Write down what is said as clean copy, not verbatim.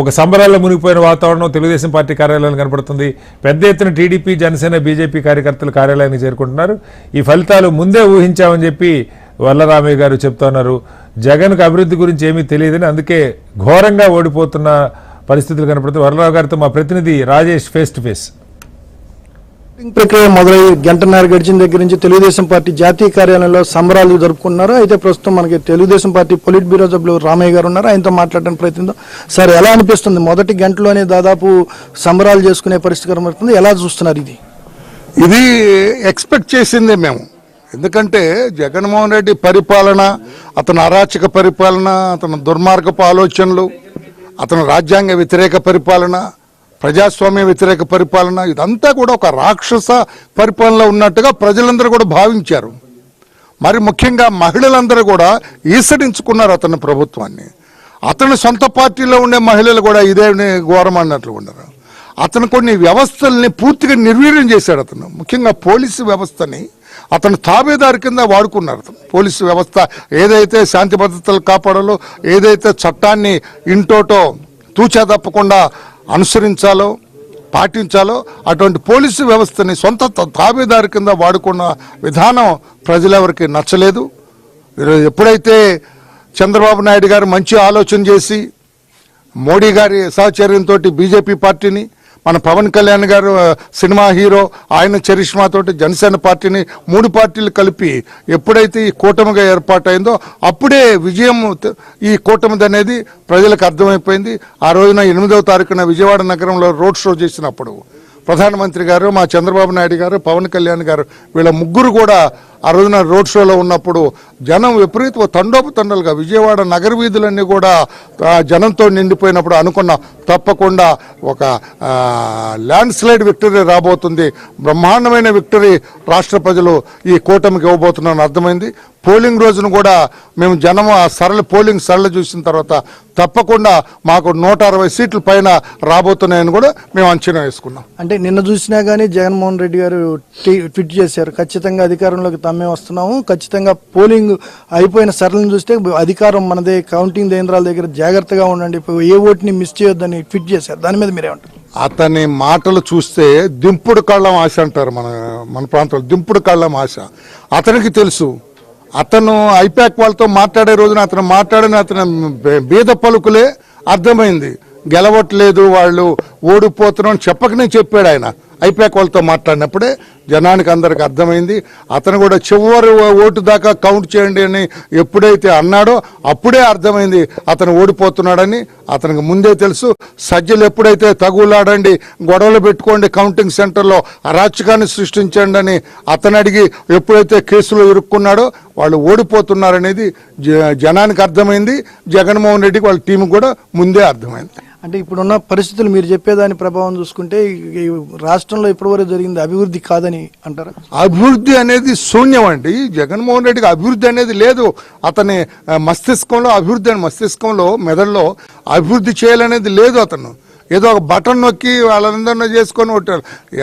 ఒక సంబరాల్లో మునిగిపోయిన వాతావరణం తెలుగుదేశం పార్టీ కార్యాలయాలు కనపడుతుంది. పెద్ద ఎత్తున టీడీపీ, జనసేన, బీజేపీ కార్యకర్తలు కార్యాలయానికి చేరుకుంటున్నారు. ఈ ఫలితాలు ముందే ఊహించామని చెప్పి వల్లరామయ్య గారు చెప్తున్నారు. జగన్కు అభివృద్ధి గురించి ఏమీ తెలియదని, అందుకే ఘోరంగా ఓడిపోతున్న పరిస్థితులు కనపడుతుంది. వల్లరావు గారితో మా ప్రతినిధి రాజేష్ ఫేస్ టు ఫేస్. ప్రక్రియ మొదలై గంటన్నర గడిచిన దగ్గర నుంచి తెలుగుదేశం పార్టీ జాతీయ కార్యాలయంలో సంబరాలు జరుపుకున్నారు. అయితే ప్రస్తుతం మనకి తెలుగుదేశం పార్టీ పొలిట్ బ్యూరో సభ్యులు రామయ్య గారు ఉన్నారు. ఆయనతో మాట్లాడడానికి ప్రయత్నిద్దాం. సార్, ఎలా అనిపిస్తుంది? మొదటి గంటలోనే దాదాపు సంబరాలు చేసుకునే పరిస్థితి కనబడుతుంది. ఎలా చూస్తున్నారు? ఇది ఎక్స్పెక్ట్ చేసిందే మేము. ఎందుకంటే జగన్మోహన్ రెడ్డి పరిపాలన, అతను అరాచక పరిపాలన, అతను దుర్మార్గపు ఆలోచనలు, అతను రాజ్యాంగ వ్యతిరేక పరిపాలన, ప్రజాస్వామ్య వ్యతిరేక పరిపాలన, ఇదంతా కూడా ఒక రాక్షస పరిపాలనలో ఉన్నట్టుగా ప్రజలందరూ కూడా భావించారు. మరి ముఖ్యంగా మహిళలందరూ కూడా ఈసడించుకున్నారు అతని ప్రభుత్వాన్ని. అతని సొంత పార్టీలో ఉండే మహిళలు కూడా ఇదే ఘోరం అన్నట్లు ఉన్నారు. అతను కొన్ని వ్యవస్థల్ని పూర్తిగా నిర్వీర్యం చేశాడు. అతను ముఖ్యంగా పోలీసు వ్యవస్థని అతను తాబేదారి కింద వాడుకున్నారు. పోలీసు వ్యవస్థ ఏదైతే శాంతి భద్రతలు కాపాడాలో, ఏదైతే చట్టాన్ని ఇంటోటో తూచా తప్పకుండా అనుసరించాలో, పాటించాలో, అటువంటి పోలీసు వ్యవస్థని సొంత తాబేదారి కింద వాడుకున్న విధానం ప్రజలెవరికి నచ్చలేదు. ఎప్పుడైతే చంద్రబాబు నాయుడు గారు మంచి ఆలోచన చేసి మోడీ గారి సహచర్యంతో బీజేపీ పార్టీని, మన పవన్ కళ్యాణ్ గారు సినిమా హీరో, ఆయన చరిష్మాతోటి జనసేన పార్టీని, 3 పార్టీలు కలిపి ఎప్పుడైతే ఈ కూటమిగా ఏర్పాటైందో అప్పుడే విజయం ఈ కూటమిది అనేది ప్రజలకు అర్థమైపోయింది. ఆ రోజున 8వ తారీఖున విజయవాడ నగరంలో రోడ్ షో చేసినప్పుడు ప్రధానమంత్రి గారు, మా చంద్రబాబు నాయుడు గారు, పవన్ కళ్యాణ్ గారు, వీళ్ళ ముగ్గురు కూడా ఆ రోజున రోడ్ షోలో ఉన్నప్పుడు జనం విపరీత తండోపతండలుగా విజయవాడ నగర వీధులన్నీ కూడా జనంతో నిండిపోయినప్పుడు అనుకున్నాం తప్పకుండా ఒక ల్యాండ్ స్లైడ్ విక్టరీ రాబోతుంది, బ్రహ్మాండమైన విక్టరీ రాష్ట్ర ప్రజలు ఈ కూటమికి ఇవ్వబోతున్నారని అర్థమైంది. పోలింగ్ రోజున కూడా మేము జనం ఆ పోలింగ్ సరళ చూసిన తర్వాత తప్పకుండా మాకు 160 సీట్ల పైన రాబోతున్నాయని కూడా మేము అంచనా వేసుకున్నాం. అంటే నిన్న చూసినా కానీ జగన్మోహన్ రెడ్డి గారు ట్వీట్ చేశారు, ఖచ్చితంగా అధికారంలోకి తమ్మే వస్తున్నాము, ఖచ్చితంగా పోలింగ్ అయిపోయిన సరళను చూస్తే అధికారం మనదే, కౌంటింగ్ కేంద్రాల దగ్గర జాగ్రత్తగా ఉండండి, ఏ ఓటుని మిస్ చేయొద్దని ట్వీట్ చేశారు. దాని మీద మీరేమంటారు? అతని మాటలు చూస్తే దింపుడు కళ్ళం ఆశ అంటారు మన ప్రాంతంలో, దింపుడు కళ్ళం ఆశ. అతనికి తెలుసు, అతను ఐపాక్ వాళ్ళతో మాట్లాడే రోజున అతను బీద పలుకులే అర్థమైంది. గెలవట్లేదు, వాళ్ళు ఓడిపోతున్నాం చెప్పకనే చెప్పాడు ఆయన. ఐపాక్ వాళ్ళతో మాట్లాడినప్పుడే జనానికి అందరికి అర్థమైంది. అతను కూడా చివరి ఓటు దాకా కౌంట్ చేయండి అని ఎప్పుడైతే అన్నాడో అప్పుడే అర్థమైంది అతను ఓడిపోతున్నాడని. అతనికి ముందే తెలుసు. సజ్జలు ఎప్పుడైతే తగులాడండి, గొడవలు పెట్టుకోండి, కౌంటింగ్ సెంటర్లో అరాచకాన్ని సృష్టించండి అని అతను అడిగి ఎప్పుడైతే కేసులో ఇరుక్కున్నాడో వాళ్ళు ఓడిపోతున్నారనేది జనానికి అర్థమైంది. జగన్మోహన్ రెడ్డికి వాళ్ళ టీంకి కూడా ముందే అర్థమైంది. అంటే ఇప్పుడున్న పరిస్థితులు మీరు చెప్పేదాని ప్రభావం చూసుకుంటే రాష్ట్రంలో ఇప్పటివరకు జరిగింది అభివృద్ధి కాదని అంటారా? అభివృద్ధి అనేది శూన్యం అండి. జగన్మోహన్ రెడ్డికి అభివృద్ధి అనేది లేదు. అతని మస్తిష్కంలో మెదడులో అభివృద్ధి చేయాలనేది లేదు. అతను ఏదో ఒక బటన్ నొక్కి వాళ్ళందరినీ చేసుకొని ఉంటారు.